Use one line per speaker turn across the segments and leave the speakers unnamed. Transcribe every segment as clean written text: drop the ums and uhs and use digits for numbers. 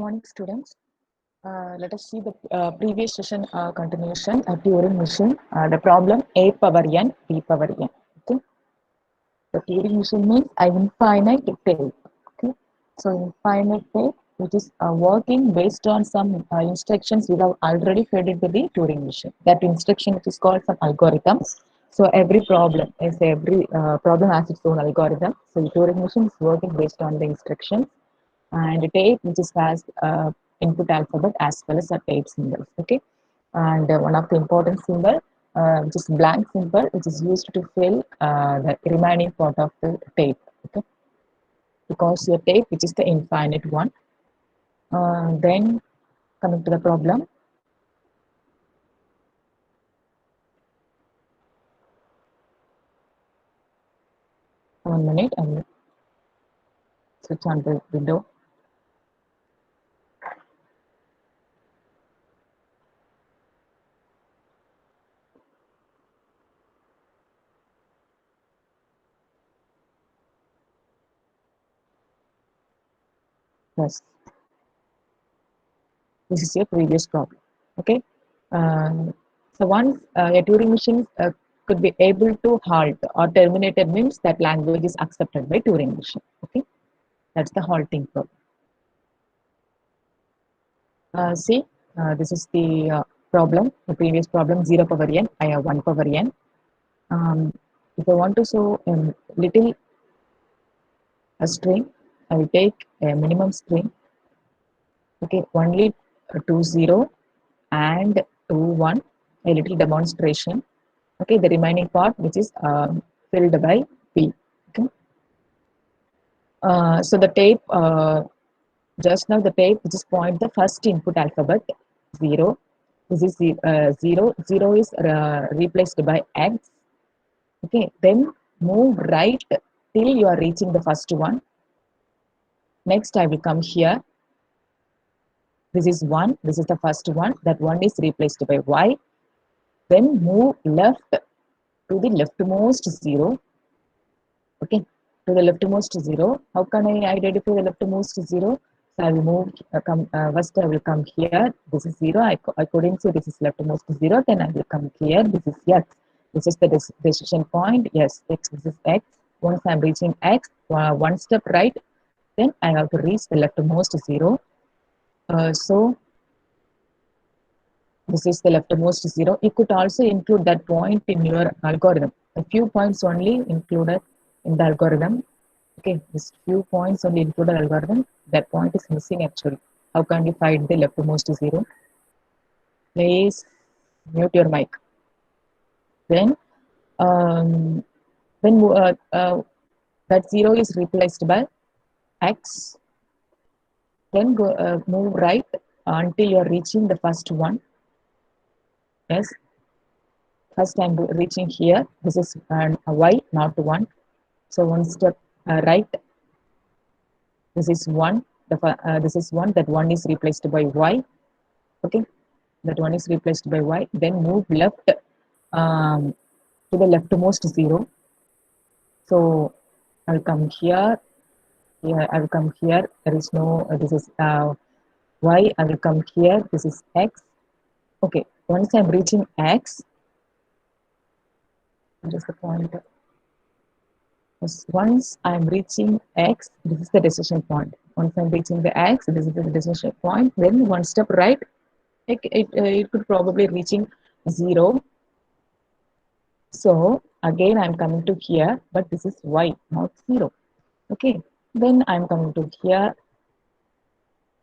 Morning, students. Let us see the previous session continuation at Turing machine. The problem a power n, b power n. Okay. The Turing machine means an infinite tape. Okay. So infinite tape, which is working based on some instructions we have already fed into the Turing machine. That instruction which is called some algorithm. So every problem has its own algorithm. So the Turing machine is working based on the instructions and tape which is has input alphabet as well as a tape symbols. Okay, and one of the important symbol which is blank symbol which is used to fill the remaining part of the tape. Okay, because your tape which is the infinite one. Then coming to the problem. One minute, I will switch on the window. Yes, this is your previous problem. Okay, so once a Turing machine could be able to halt or terminated means that language is accepted by Turing machine. Okay, that's the halting problem. See, this is the problem, the previous problem 0 power n, I have 1 power n. If I want to show a little a string, I will take a minimum string. Okay, only 2 0 and 2 1, a little demonstration. Okay, the remaining part which is filled by P. Okay. So the tape, just now the tape which is point the first input alphabet 0. This is 0. 0 is replaced by X. Okay, then move right till you are reaching the first one. Next, I will come here. This is 1. This is the first one. That 1 is replaced by Y. Then move left to the leftmost 0. Okay, to the leftmost 0. How can I identify the leftmost 0? So I will move, first I will come here. This is 0. I couldn't say this is leftmost 0. Then I will come here. This is X. This is the decision point. Yes, X. This is X. Once I'm reaching X, one step right, then I have to reach the leftmost 0. So this is the leftmost 0. You could also include that point in your algorithm. A few points only included in the algorithm. Okay, this few points only included algorithm. That point is missing actually. How can you find the leftmost 0? Please mute your mic. Then um, when that 0 is replaced by X, then go move right until you are reaching the first one. Yes, first I'm reaching here. This is a Y, not 1. So one step right. This is 1. This is 1. That 1 is replaced by Y. Okay, that 1 is replaced by Y. Then move left um, to the leftmost 0. So I'll come here. Here I will come here. There is no. This is Y. I will come here. This is X. Okay. Once I'm reaching X, what is the point? Yes, once I'm reaching X, this is the decision point. Once I'm reaching the X, this is the decision point. Then one step right, it could probably reaching 0. So again, I'm coming to here, but this is Y, not 0. Okay. Then I'm coming to here.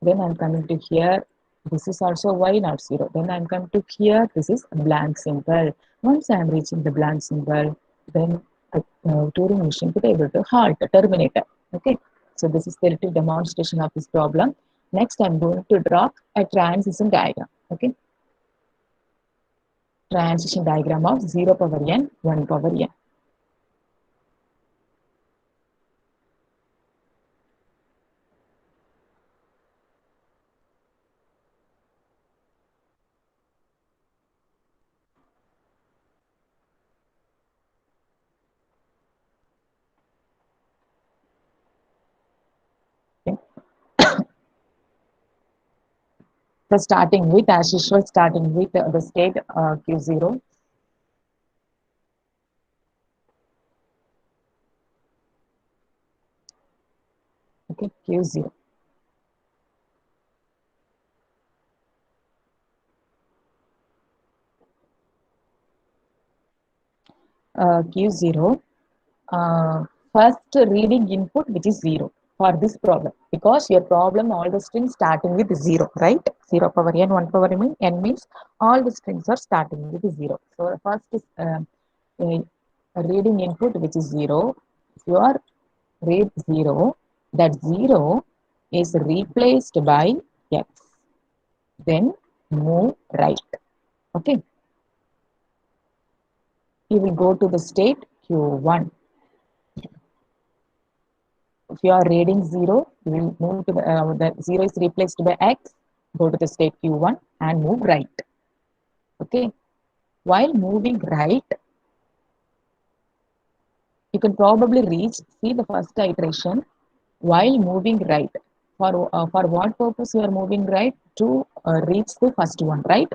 Then I'm coming to here. This is also Y, not 0. Then I'm coming to here. This is a blank symbol. Once I'm reaching the blank symbol, then the Turing machine could be able to halt, terminate. Okay. So this is the little demonstration of this problem. Next, I'm going to draw a transition diagram. Okay. Transition diagram of 0 power n, 1 power n. Okay. So starting with, as usual, starting with the state Q0. Okay, Q0. Q0. First reading input, which is 0 for this problem, because your problem all the strings starting with 0, right? 0 power n, 1 power n means all the strings are starting with 0. So first is a reading input, which is 0. If you are read 0, that 0 is replaced by x, then move right. Okay, you will go to the state Q1. If you are reading 0, you will move to the 0 is replaced by x, go to the state Q1 and move right. Okay. While moving right, you can probably see the first iteration while moving right. For what purpose you are moving right? To reach the first one, right?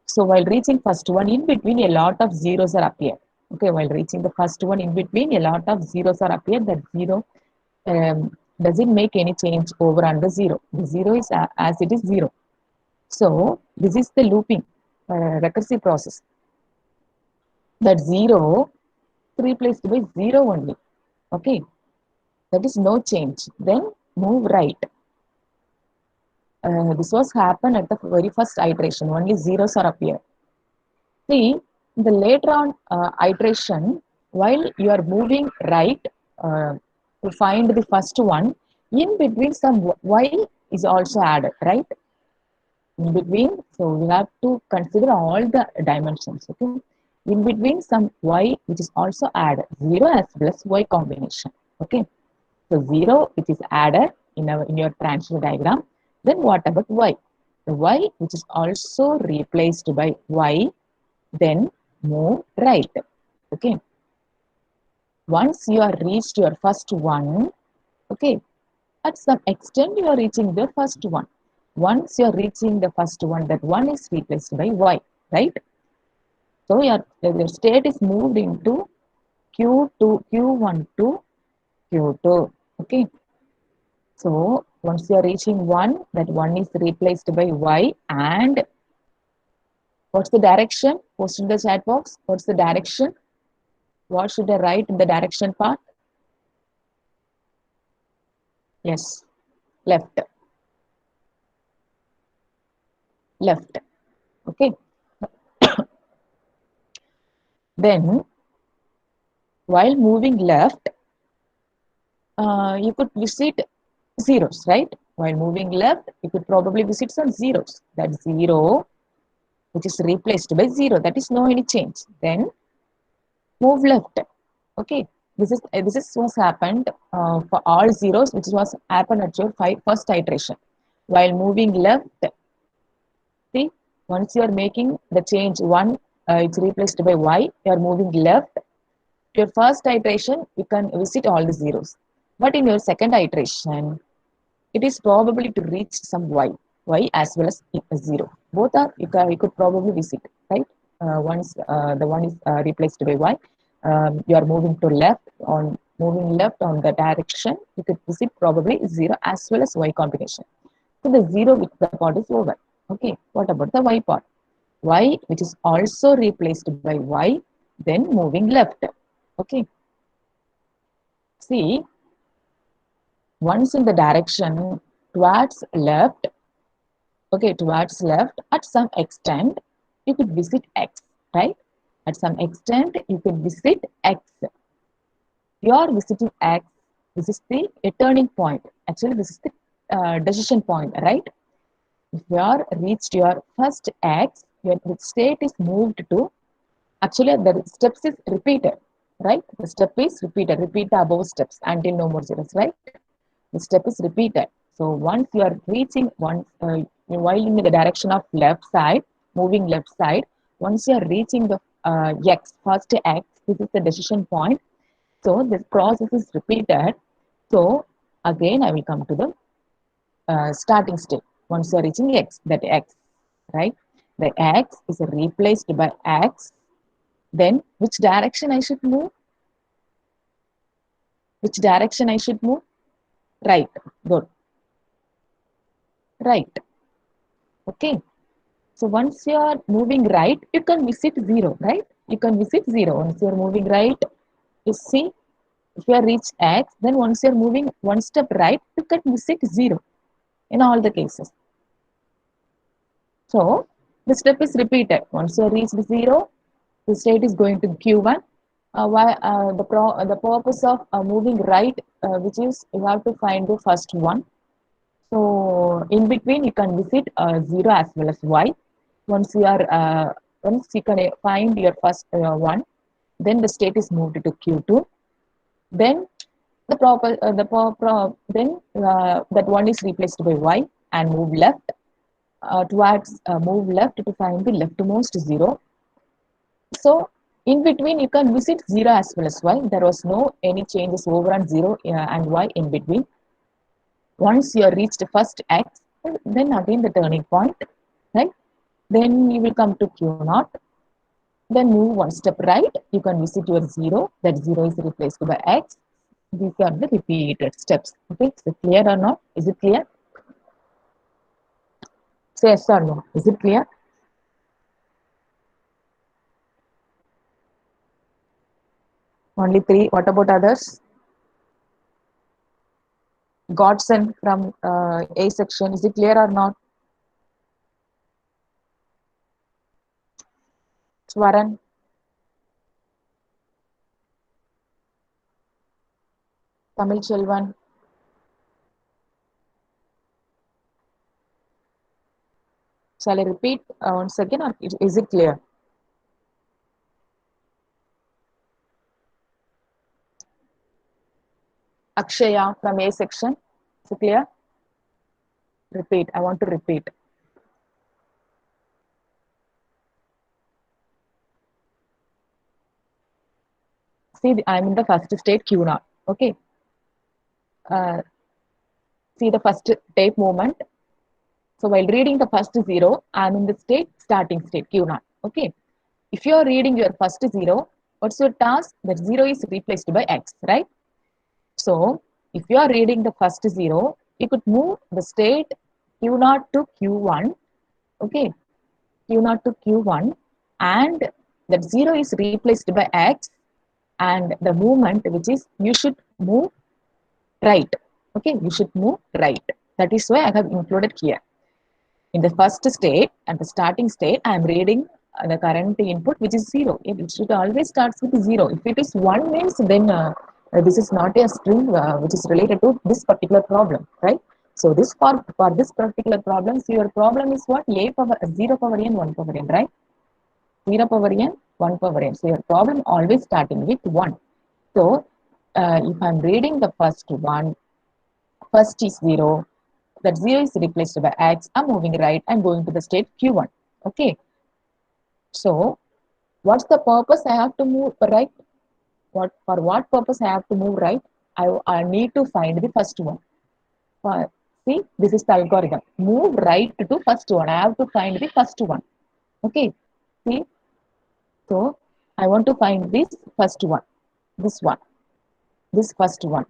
So while reaching first one, in between a lot of zeros are appear. Okay, while reaching the first one, in between a lot of zeros are appear. That zero doesn't make any change over under zero. The zero is as it is zero. So this is the looping recursive process. That zero is replaced by zero only. Okay, that is no change. Then move right. This was happen at the very first iteration. Only zeros are appear. See, the later on iteration, while you are moving right to find the first one, in between some y is also added, right? In between, so we have to consider all the dimensions. Okay, in between some y which is also added, 0 as plus y combination. Okay, so 0 which is added in your transfer diagram. Then what about y? The y which is also replaced by y, then move right. Okay, once you are reached your first one, okay, at some extent you are reaching the first one. Once you are reaching the first one, that one is replaced by y, right? So your state is moved into Q2, Q1 to Q2. Okay. So once you are reaching one, that one is replaced by y. And what's the direction? Post in the chat box. What's the direction? What should I write in the direction part? Yes, left. Left. Okay. Then while moving left, you could visit zeros, right? While moving left, you could probably visit some zeros. That 0, which is replaced by 0, that is no any change. Then move left. Okay, this is what's happened for all zeros, which was happened at your first iteration. While moving left, see, once you are making the change 1, it's replaced by y, you are moving left. Your first iteration, you can visit all the zeros. But in your second iteration, it is probably to reach some y as well as 0. Both are you could probably visit, right? Once the one is replaced by y, you are moving to left. On moving left on the direction, you could visit probably 0 as well as y combination. So the 0 with the part is over. Okay, what about the y part? Y which is also replaced by y, then moving left. Okay, see, once in the direction towards left, okay, towards left, at some extent, you could visit x, right? At some extent, you could visit x. You are visiting x. This is the turning point. Actually, this is the decision point, right? If you are reached your first x, your state is moved to, actually, the steps is repeated, right? The step is repeated. Repeat the above steps until no more zeros, right? The step is repeated. So once you are reaching while in the direction of left side, moving left side, once you are reaching the x, first x, this is the decision point. So this process is repeated. So again, I will come to the starting state. once you are reaching x, that x, right? The x is replaced by x. Then which direction I should move? Which direction I should move? Right. Good. Right. Okay. So once you are moving right, you can visit 0, right? You can visit 0. Once you are moving right, you see, if you are reach x, then once you are moving one step right, you can visit 0 in all the cases. So the step is repeated. Once you reach the 0, the state is going to Q1. The purpose of moving right, which is you have to find the first one. So in between, you can visit 0 as well as y. Once you can find your first one, then the state is moved to Q2. Then that one is replaced by y and move left move left to find the leftmost 0. So in between, you can visit 0 as well as y. There was no any changes over and 0 and y in between. Once you reached first x, then again the turning point, right? Then you will come to Q0. Then move one step right. You can visit your 0. That 0 is replaced by x. These are the repeated steps. Okay, is it clear or not? Is it clear? Say yes or no. Is it clear? Only 3. What about others? Godson from A section. Is it clear or not? Swaran, Tamil Chelvan. Shall I repeat once again, or is it clear? Akshaya from A section. Is it clear? Repeat. I want to repeat. See, I'm in the first state Q0. Okay. See the first tape movement. So while reading the first 0, I'm in the starting state Q0. Okay. If you are reading your first 0, what's your task? That 0 is replaced by x, right? So if you are reading the first 0, you could move the state Q0 to Q1. Okay. Q0 to Q1, and that 0 is replaced by x, and the movement, which is you should move right. Okay, you should move right. That is why I have included here. In the first state, at the starting state, I am reading the current input, which is 0. It should always start with 0. If it is 1 means, then this is not a string which is related to this particular problem, right? So this for this particular problem, so your problem is what? A power 0 power n, 1 power n, right? 0 power n, 1 power n. So your problem always starting with 1. So if I'm reading the first one, first is 0, that 0 is replaced by x. I'm moving right. I'm going to the state Q1. Okay. So what's the purpose I have to move right? For what purpose I have to move right? I need to find the first one. See, this is the algorithm. Move right to first one. I have to find the first one. Okay. See, so I want to find this first one. This one. This first one.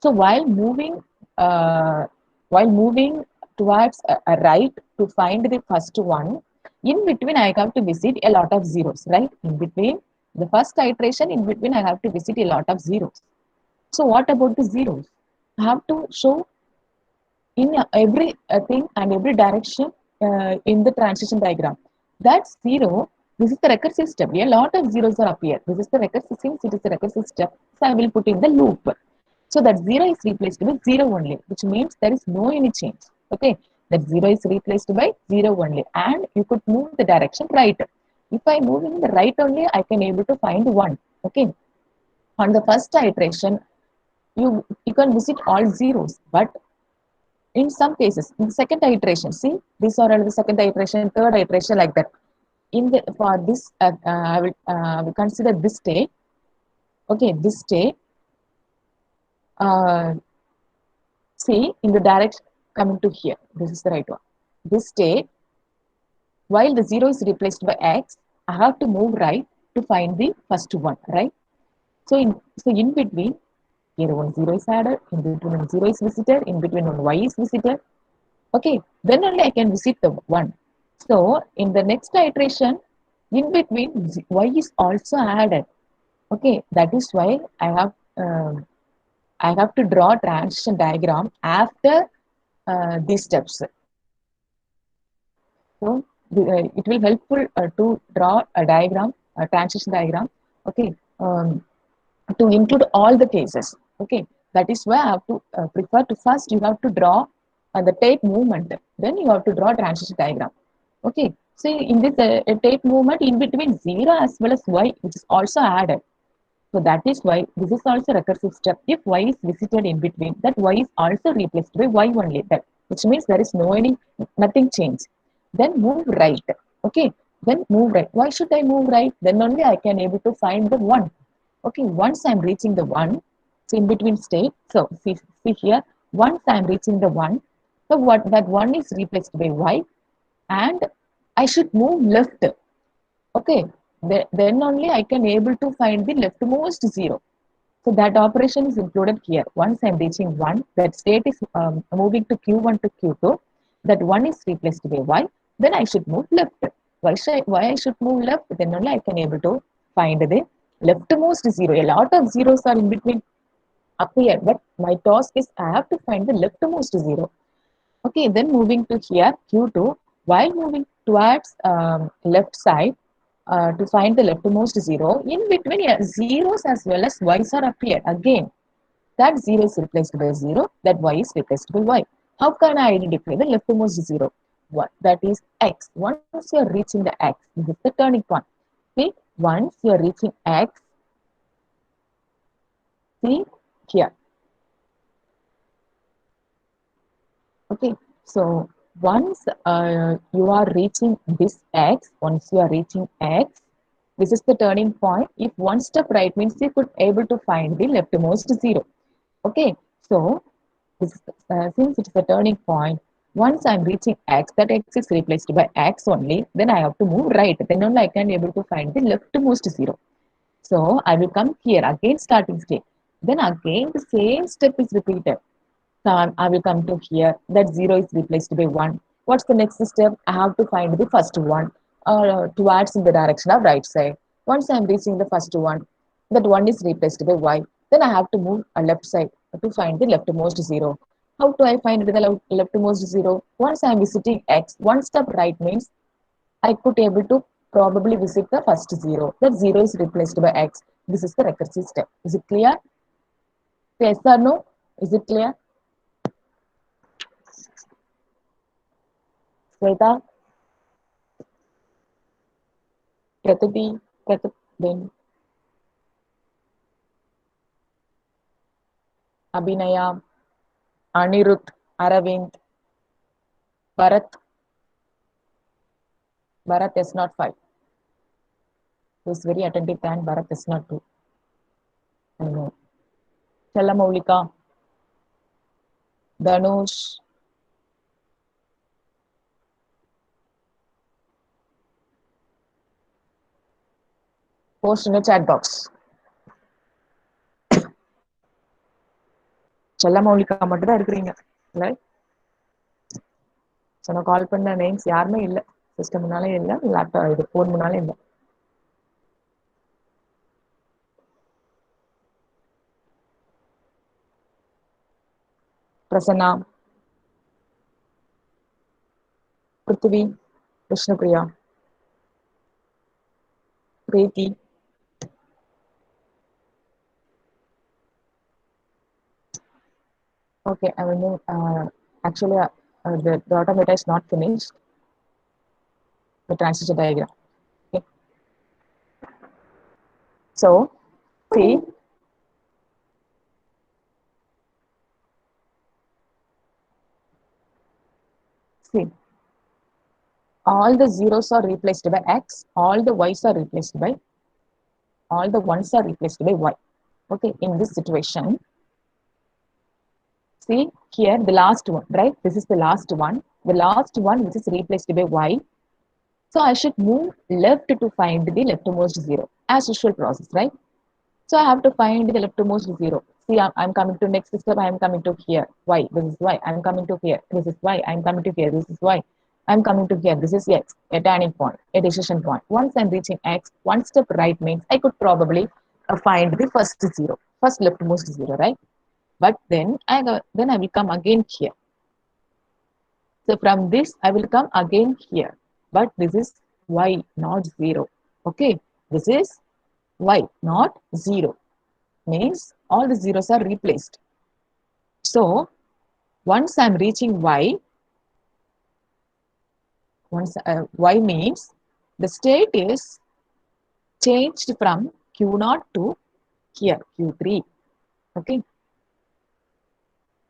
So while moving towards a right to find the first one, in between I have to visit a lot of zeros, right? In between the first iteration, in between I have to visit a lot of zeros. So what about the zeros? I have to show in every thing and every direction in the transition diagram. That's 0. This is the recursive step. A lot of zeros are appear. This is the recursive, since it is the recursive step, so I will put in the loop. So that 0 is replaced with 0 only, which means there is no any change. Okay, that 0 is replaced by 0 only, and you could move the direction right. If I move in the right only, I can able to find 1. Okay, on the first iteration, you can visit all zeros, but in some cases, in the second iteration, see, these are all the second iteration, third iteration, like that. In the for this, I will consider this state. Okay, this state. See, in the direction coming to here, this is the right one. this state, while the 0 is replaced by x, I have to move right to find the first one, right? So in between, here one 0 is added, in between one 0 is visited, in between one y is visited. Okay, then only I can visit the 1. So in the next iteration, in between y is also added. Okay, that is why I have to draw transition diagram after these steps. So it will helpful to draw a diagram, a transition diagram. Okay, to include all the cases. Okay, that is why I have to prefer to first you have to draw the tape movement. Then you have to draw transition diagram. Okay, so in this tape movement in between 0 as well as y, which is also added. So that is why this is also recursive step. If y is visited in between, that y is also replaced by y only. That which means there is nothing change. Then move right. Okay. Then move right. Why should I move right? Then only I can able to find the one. Okay. Once I'm reaching the one, so in between state. So see here. Once I'm reaching the one, so what that one is replaced by y, and I should move left. Okay, then only I can able to find the leftmost 0. So that operation is included here. Once I'm reaching 1, that state is moving to Q1 to Q2. That 1 is replaced by Y. Then I should move left. Why I should move left? Then only I can able to find the leftmost 0. A lot of zeros are in between up here. But my task is I have to find the leftmost 0. Okay, then moving to here, Q2, while moving towards left side to find the leftmost 0, in between zeros as well as y's are appeared. Again, that 0 is replaced by 0, that y is replaced by y. How can I identify the leftmost 0? What? That is x. Once you are reaching the x, this is the turning point. See, once you are reaching x, see here. Okay, so once you are reaching this x, once you are reaching x, this is the turning point. If one step right means you could able to find the leftmost 0. Okay, so this, since it's the turning point, once I'm reaching x, that x is replaced by x only, then I have to move right. Then only I can able to find the leftmost 0. So I will come here again starting state. Then again the same step is repeated. So I will come to here. That 0 is replaced by 1. What's the next step? I have to find the first one towards in the direction of right side. Once I am reaching the first one, that 1 is replaced by y. Then I have to move a left side to find the leftmost 0. How do I find the leftmost 0? Once I am visiting x, one step right means I could able to probably visit the first 0. That 0 is replaced by x. This is the recursive step. Is it clear? Yes or no? Is it clear? Sweta? Pratiti, then Abhinaya, Anirudh, Aravind, Bharat, Bharat is not 5. He is very attentive and Bharat is not 2. I know. Challamaulika, Dhanush, post in the chat box. Challamaulika மட்டும் தான் இருக்கிறீங்க இல்லை so நான் கால் பண்ண names யாருமே இல்லை system முன்னாலே இல்லை லேப்டாப் இது ஃபோன் முன்னாலே இல்லை பிரசன்னா பிருத்திவி விஷ்ணுபிரியா பிரீத்தி Okay, I will move. Actually, the automata is not finished. The transition diagram. Okay. So, see, all the zeros are replaced by x, all the y's are replaced by, all the ones are replaced by y. Okay, in this situation, See here, the last one, right? This is the last one. The last one which is replaced by y. So I should move left to find the leftmost zero, as usual process, right? So I have to find the leftmost zero. See, I'm coming to next step. I am coming to here. Y. This is y. I'm coming to here. This is y. I'm coming to here. This is y. I'm coming to here. This is x. A turning point, a decision point. Once I'm reaching x, one step right means I could probably find the first zero, first leftmost zero, right? But then I will come again here. So from this, I will come again here. But this is y, not 0. Okay, this is y, not 0. Means all the zeros are replaced. So once I'm reaching y, once y means the state is changed from Q0 to here, Q3. Okay,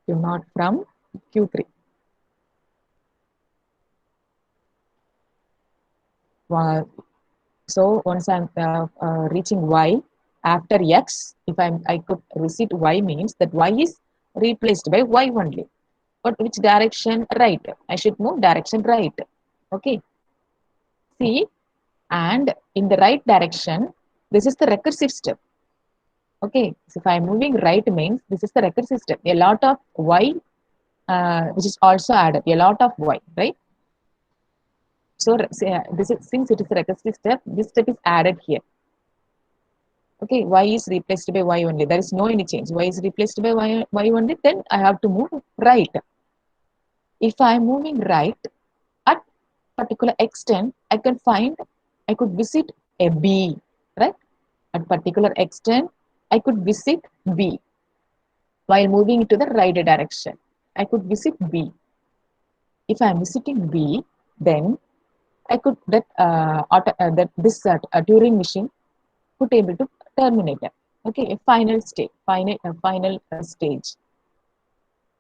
Q0 from Q3. So once I'm reaching y after x, if I could visit y means that y is replaced by y only. But which direction? Right. I should move direction right. Okay. See, and in the right direction, this is the recursive step. Okay. So if I'm moving right means this is the recursive step. A lot of y, which is also added. A lot of y, right? So this is, since it is a recursive step, this step is added here. Okay, y is replaced by y only. There is no any change. Y is replaced by y only. Then I have to move right. If I am moving right at particular extent, I could visit a B, right? At particular extent, I could visit B while moving to the right direction. I could visit B. If I am visiting B, then I could that this Turing machine could able to terminate it. Okay, a final state, final stage.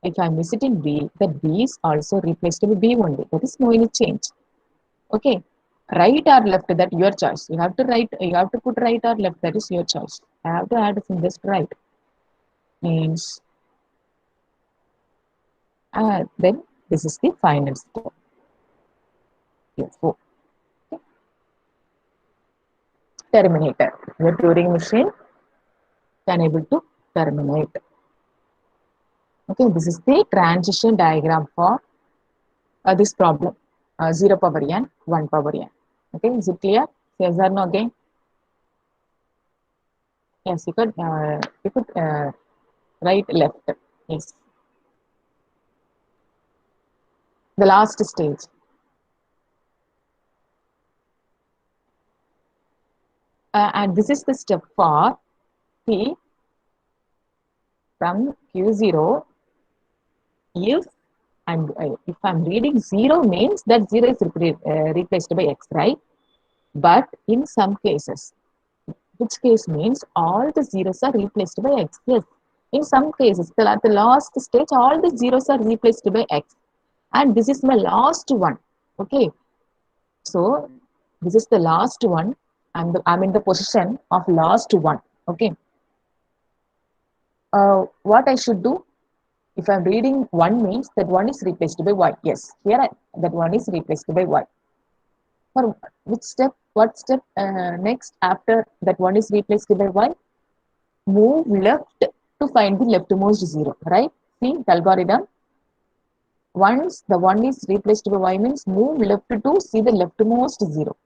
If I'm visiting B, that B is also replaced with B only. There is no any change. Okay, right or left, that your choice. You have to write. You have to put right or left. That is your choice. I have to add some just right. Means then this is the final step. Yes, so, okay. Terminator. The Turing machine can able to terminate. Okay, this is the transition diagram for this problem. 0 power n, 1 power n. Okay, is it clear? Yes or no again? Yes, you could right, left. Yes. The last stage. And this is the step for P from Q0 if if I'm reading 0 means that 0 is replaced by x, right? But in some cases, which case means all the zeros are replaced by x. Yes, in some cases, at the last stage, all the zeros are replaced by x. And this is my last one. Okay, so this is the last one. I'm in the position of last one. Okay, what I should do? If I'm reading 1 means that 1 is replaced by y. Yes, here that 1 is replaced by y. For which step? What step next after that 1 is replaced by y? Move left to find the leftmost zero, right? See the algorithm. Once the 1 is replaced by y means move left to see the leftmost zero.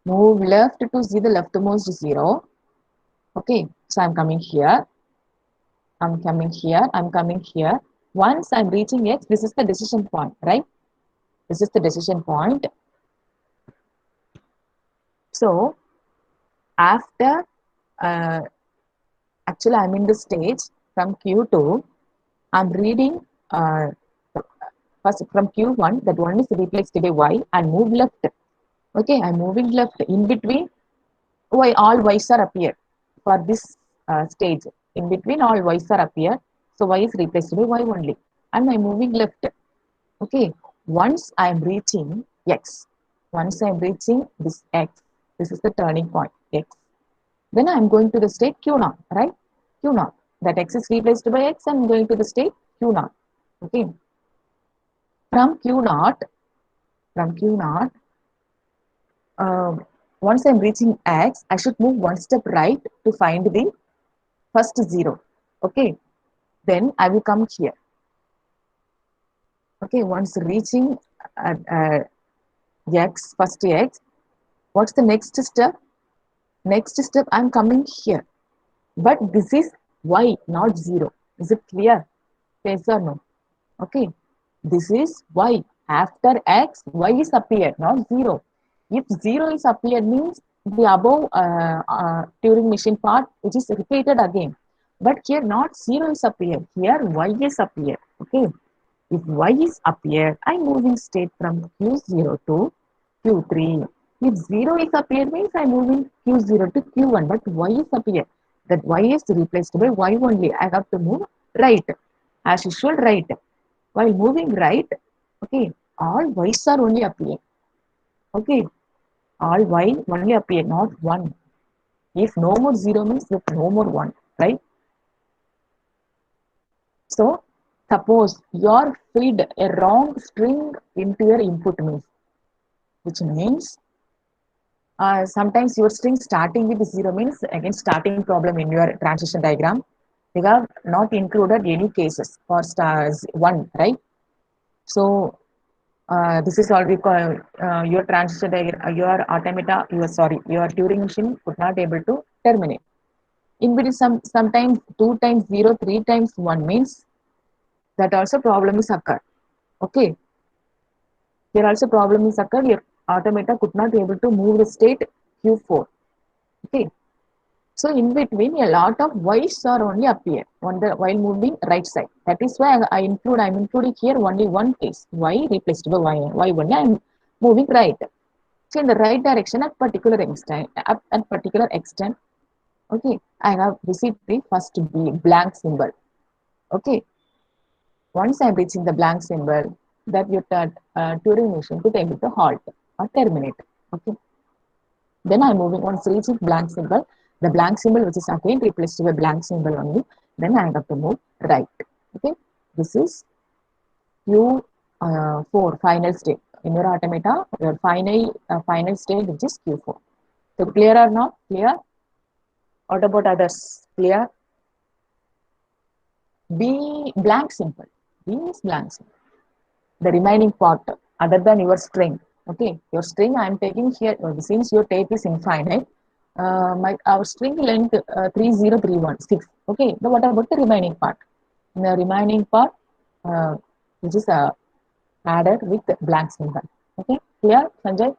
Move left to see the leftmost zero. Okay, so I'm coming here. I'm coming here. I'm coming here. Once I'm reaching x, this is the decision point, right? This is the decision point. So after actually I'm in the stage from Q2, I'm reading first from Q1, that 1 is replaced by y and move left. Okay, I'm moving left. In between, y, all y's are appear for this stage. In between, all y's are appear. So y is replaced by y only. And I'm moving left. Okay, once I'm reaching x, once I'm reaching this x, this is the turning point, x. Then I'm going to the state Q0, right? Q0. that x is replaced by x, I'm going to the state q naught. Okay. From q naught, once I'm reaching x, I should move one step right to find the first zero. Okay. Then I will come here. Okay. Once reaching x, first x, what's the next step? Next step, I'm coming here. But this is y, not 0. Is it clear? Yes or no? Okay. This is y. After x, y is appeared, not 0. If 0 is appeared means the above Turing machine part, which is repeated again. But here not 0 is appeared. Here y is appeared. Okay. If y is appeared, I'm moving state from q0 to q3. If 0 is appeared means I'm moving q0 to q1, but y is appeared. That y is replaced by y only. I have to move right. As usual, right. While moving right, okay, all y's are only appearing. Okay, all y only appear, not 1. If no more 0 means if no more 1, right? So, suppose you feed a wrong string into your input means, which means sometimes your string starting with 0 means again starting problem in your transition diagram. They have not included any cases for stars 1, right? So, this is already called your transition diagram, your automata, your Turing machine could not able to terminate. In between sometimes 2 times 0, 3 times 1 means that also problem is occurred. Okay. Here also problem is occurred. Your automata could not be able to move the state Q4. Okay. So in between a lot of y's are only appear on the while moving right side. That is why I'm including here only one case. Y replaced by y only I'm moving right. So in the right direction at particular extent, okay, I have received the first blank symbol. Okay. Once I'm reaching the blank symbol, that your Turing machine could able to halt or terminate. Okay. Then I'm moving on reaching blank symbol. The blank symbol which is again replaced by blank symbol only. Then I have to move right. Okay. This is Q4 final state. In your automata, your final state which is Q4. So clear or not? Clear? What about others? Clear? B blank symbol. B is blank symbol. The remaining part other than your string. Okay, your string I am taking here since your tape is infinite. Our string length 30316. Okay, but what about the remaining part? In the remaining part, which is added with blank symbol. Okay, clear, Sanjay?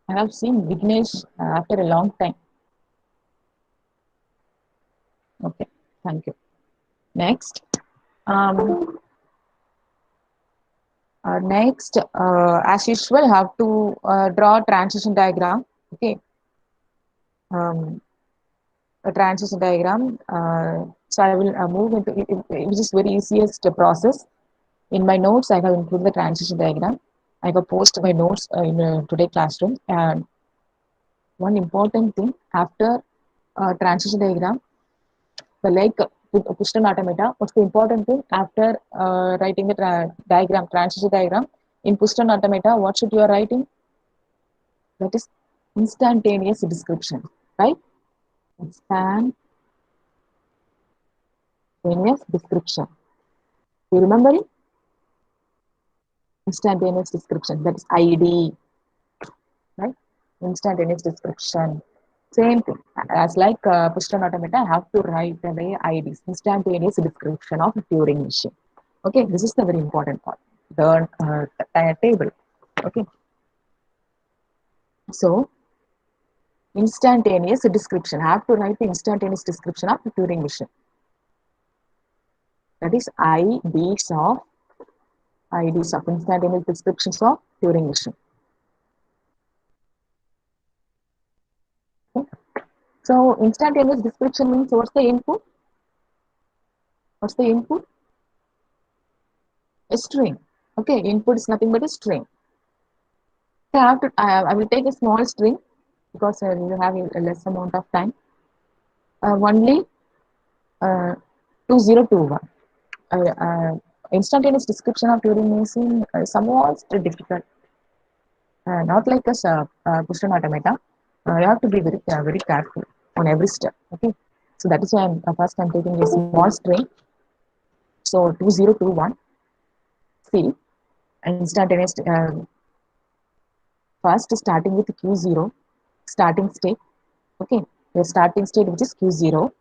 I have seen Vignesh after a long time. Okay, thank you. Next, um, as usual, have to draw a transition diagram. Okay, a transition diagram. So I will move into it, which is very easiest process. In my notes, I have included the transition diagram. I have posted my notes in today classroom. And one important thing after transition diagram, the like piston automata. What's the important thing after writing the diagram, transition diagram in piston automata? What should you are writing? That is instantaneous description, right? Instantaneous description. You remember it? Instantaneous description. That is ID, right? Instantaneous description. Same thing. As like piston automata, I have to write the IDs, instantaneous description of Turing machine. Okay, this is the very important part. The table. Okay. So, instantaneous description. I have to write the instantaneous description of the Turing machine. That is IDs of instantaneous descriptions of Turing machine. Okay. So, instantaneous description means what's the input? What's the input? A string. Okay, input is nothing but a string. So I will take a small string because we have a less amount of time. only 2021. Instantaneous description of Turing machine somewhat difficult, not like a push automata. You have to be very careful on every step. Okay, so that is why first I'm taking a small string. So 2021. See, instantaneous. First starting with Q0, starting state. Okay, your starting state which is Q0.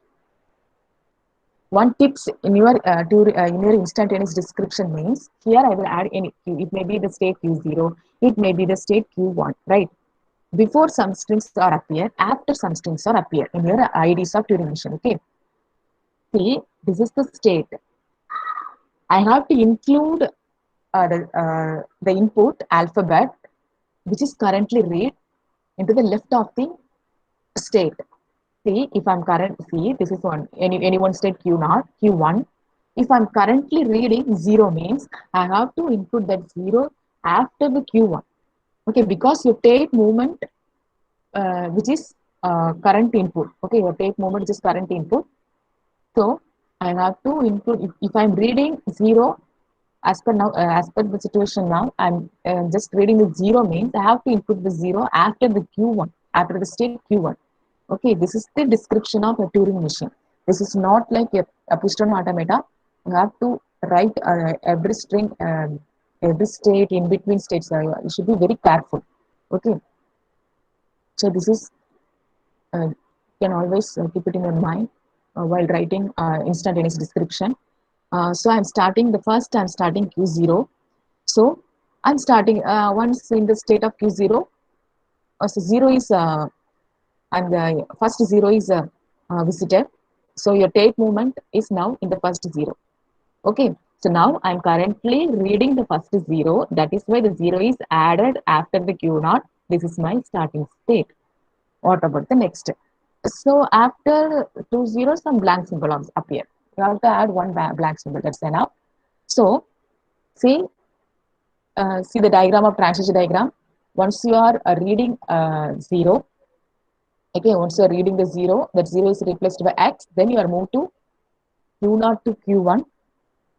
One tips in your in your instantaneous description means here I will add any Q. It may be the state Q0, it may be the state Q1, right? Before some strings are appear, after some strings are appear in your IDs of Turing machine. Okay, see, this is the state. I have to include the input alphabet which is currently read into the left of the state. See, if I'm current, see, this is one state Q naught, Q1. If I'm currently reading 0 means I have to input that 0 after the Q1. Okay, because you take movement which is current input. Okay, your take movement which is current input. So I have to include, if I'm reading 0 as per now, as per the situation now, I'm just reading the 0 means I have to input the 0 after the Q1, after the state Q1. Okay, this is the description of a Turing machine. This is not like a push-down automata. You have to write every string, every state in between states. You should be very careful. Okay, so this is you can always keep it in your mind while writing instantaneous description. So I'm starting the first. I'm starting Q0. So I'm starting once in the state of Q0. So 0 is and the first 0 is visited. So your take movement is now in the first 0. Okay, so now I'm currently reading the first 0. That is why the 0 is added after the Q naught. This is my starting state. What about the next? So after 20, some blank symbol appear. You have to add one blank symbol. That's enough. So see, see the diagram of transition diagram. Once you are reading 0, okay, once you are reading the 0, that 0 is replaced by x, then you are moved to Q0 to Q1.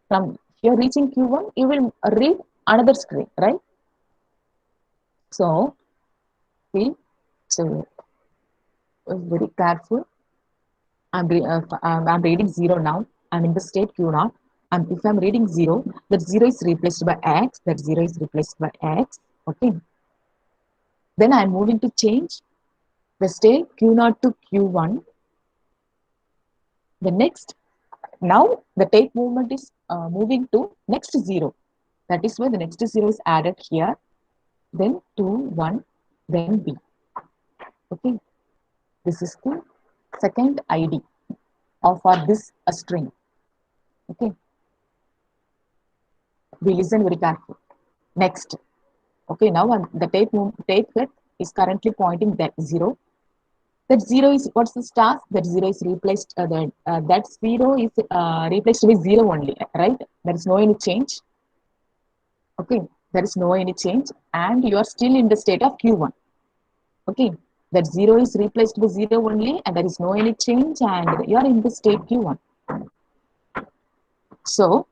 From here reaching Q1, you will read another string, right? So, see, so very careful. I'm reading 0 now. I'm in the state Q0. And if I'm reading 0, that 0 is replaced by x, that 0 is replaced by x, okay? Then I'm moving to change the state Q0 to Q1. The next, now the take movement is moving to next 0. That is why the next 0 is added here. Then 2, 1, then B. Okay, this is the second ID of this string. Okay, we listen very carefully. Next, okay, now the take that is currently pointing that 0. That 0 is, what's the star? That 0 is replaced, that 0 is replaced with 0 only, right? There is no any change. Okay, there is no any change, and you are still in the state of Q1. Okay, that 0 is replaced with 0 only, and there is no any change, and you are in the state Q1. So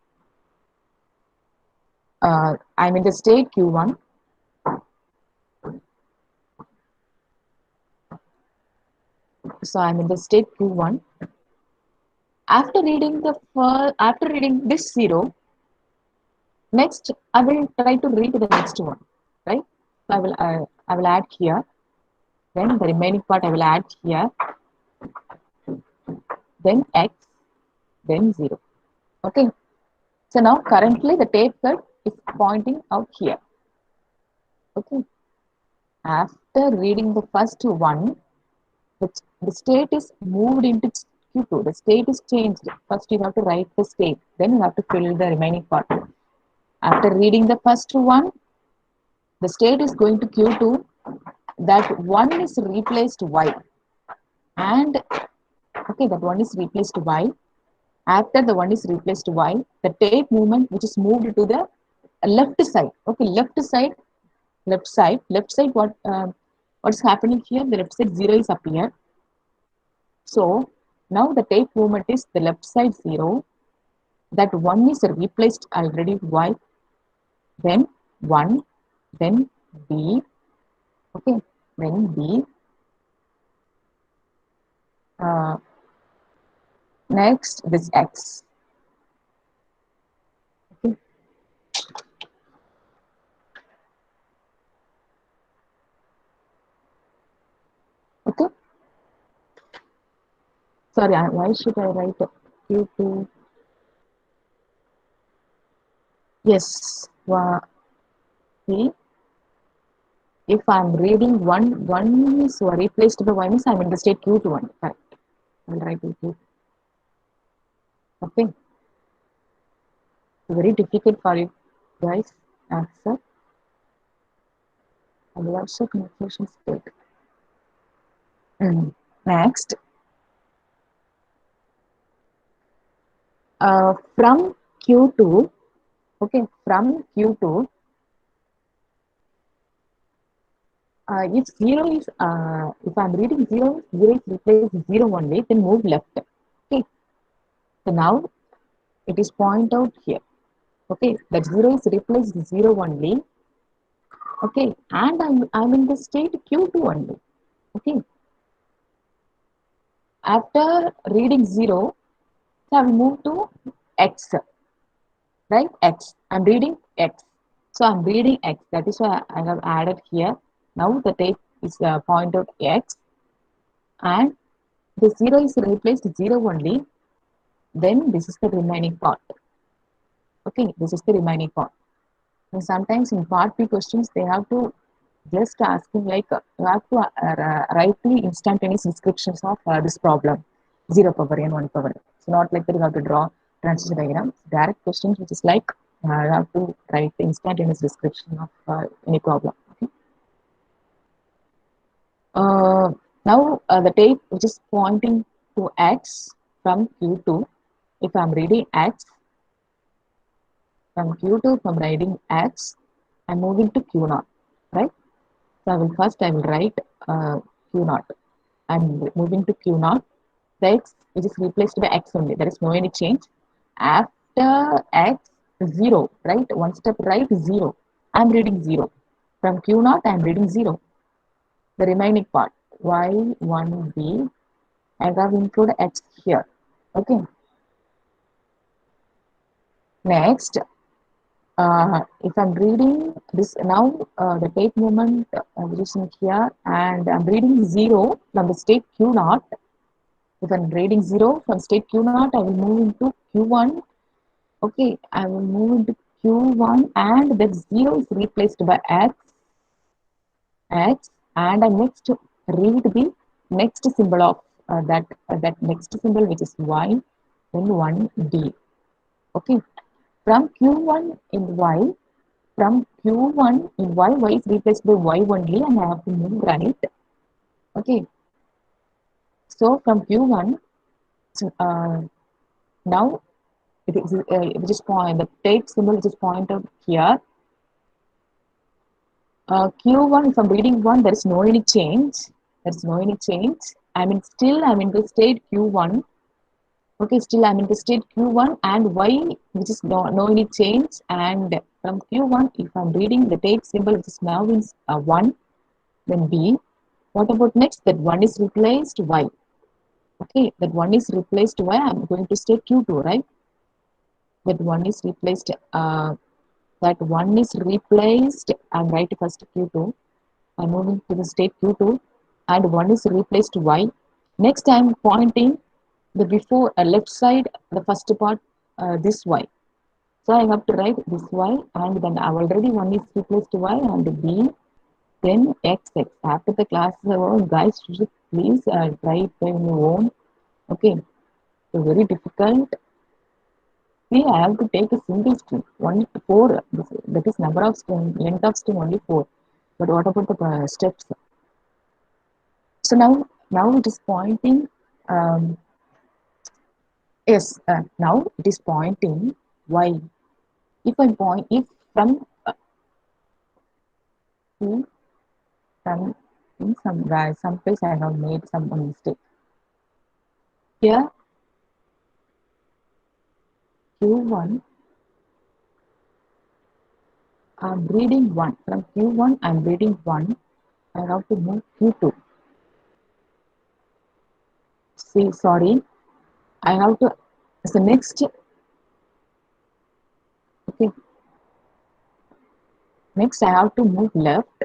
I'm in the state Q1. So I'm in the state Q1. After reading this 0, next I will try to read the next one, right? I will add here. Then the remaining part I will add here. Then x, then 0. Okay. So now currently the tape cut is pointing out here. Okay. After reading the first one, the state is moved into Q2. The state is changed. First you have to write the state. Then you have to fill the remaining part. After reading the first one, the state is going to Q2. That one is replaced Y. And okay, that one is replaced Y. After the one is replaced Y, the tape movement which is moved to the left side. Okay, left side. What's happening here? The left side 0 is appear. So Now the tape movement is the left side 0. That 1 is replaced already y, then 1, then b, okay, then b. Next, this x. Okay. Okay. Sorry, why should I write Q2? Yes. See, if I'm reading 1 is replaced by 1 is I'm in the state Q2 one. Correct. I'll write it Q2. Okay. Very difficult for you guys. Answer. I will also confusion state. Next. From Q2, okay, from Q2, if 0 is, if I'm reading 0, 0 is replaced 0 only, then move left. Okay, so now it is point out here. Okay, that 0 is replaced 0 only. Okay, and I'm in the state Q2 only. Okay, after reading 0, so I will move to X, right? X. I'm reading X. So I'm reading X. That is why I have added here. Now the tape is point out X, and the 0 is replaced 0 only. Then this is the remaining part. Okay, this is the remaining part. And sometimes in part B questions, they have to just asking like you have to write the instantaneous descriptions of this problem, 0 power n, 1 power n. It's not like that you have to draw transition diagram. Direct questions, which is like you have to write the instantaneous description of any problem. Okay. Now the tape which is pointing to X from Q2. If I'm reading X from Q2, from reading X, I'm moving to Q0, right? So I will write Q0. I'm moving to Q0. The X which is replaced by X only. There is no any change. After X, 0, right? One step right, 0. I'm reading 0. From Q0, I'm reading 0. The remaining part, Y1B, I have included X here. Okay. Next, if I'm reading this now, the tape movement which is in here, and I'm reading 0 from the state Q0. If I'm reading 0 from state Q0, I will move into Q1. Okay, I will move into Q1, and that 0 is replaced by X, and I next read the next symbol of that next symbol, which is Y, then 1D. Okay, from Q1 in Y, from Q1 in Y is replaced by Y only, and I have to move right. Okay, so from Q1, now which is point, the tape symbol which is pointed here. Q1, if I'm reading 1, there is no any change. There is no any change. I'm in the state Q1. Okay, still I'm in the state Q1, and Y, which is no any change. And from Q1, if I'm reading the tape symbol, which is now in 1, then B. What about next? That 1 is replaced Y. Okay, that 1 is replaced Y. I'm going to state Q2, right? That 1 is replaced. That 1 is replaced. I'm writing first Q2. I'm moving to the state Q2, and 1 is replaced Y. Next, I'm pointing the before left side, the first part, this Y. So I have to write this Y, and then I already 1 is replaced Y, and B, then X. After the class is over, guys, should please try it by your own. Okay, so very difficult. See, I have to take a single string, only 4. That is number of string, length of string only 4. But what about the steps? So now it is pointing. Yes, now it is pointing Y. If I point, if from see, some in some guys, some place I have made some mistake. Here Q1, I'm reading 1. From Q1, I'm reading 1. I have to move Q2. See, sorry, I have to, as the next, okay, next I have to move left.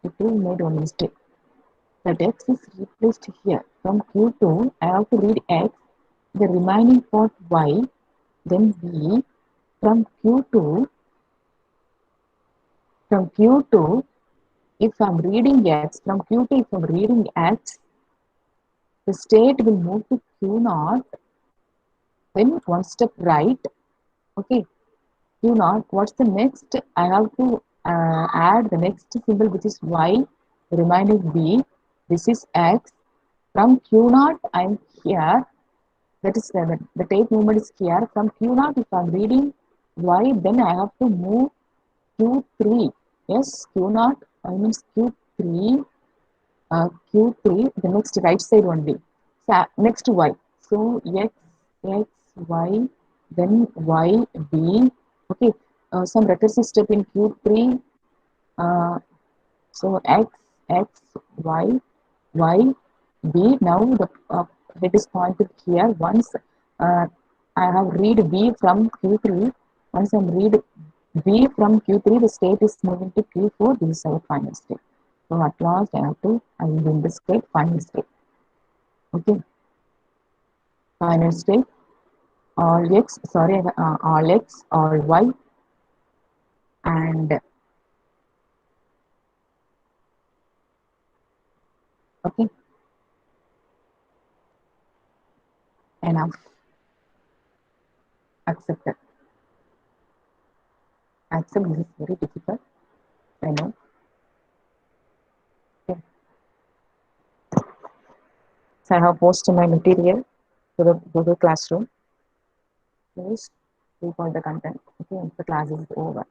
Q2 made one mistake. That X is replaced here. From Q2, I have to read X, the remaining part Y, then B. From Q2, if I'm reading X, from Q2, if I'm reading X, the state will move to Q0, then one step right. Okay, Q0. What's the next? I have to add the next symbol, which is Y, remaining B. This is X. From Q0, I'm here. That is the tape movement is here. From Q0, if I'm reading Y, then I have to move Q3. Yes, Q0, I means Q3, Q3, the next right side only. So, next Y. So, X, Y, then Y, B. Okay, some recursive step in Q3. Uh, so, X, Y, Y, B. Now, the head is pointed here. Once I have read B from Q3, once I read B from Q3, the state is moving to Q4. This is our final state. So at last I will do this state, final state. Okay, final state, all X, sorry, all X, all Y, and okay, enough, accepted. Accept, this is very difficult, I know. Okay. So I have posted my material to the Google Classroom. Please read all the content. Okay, the class is over.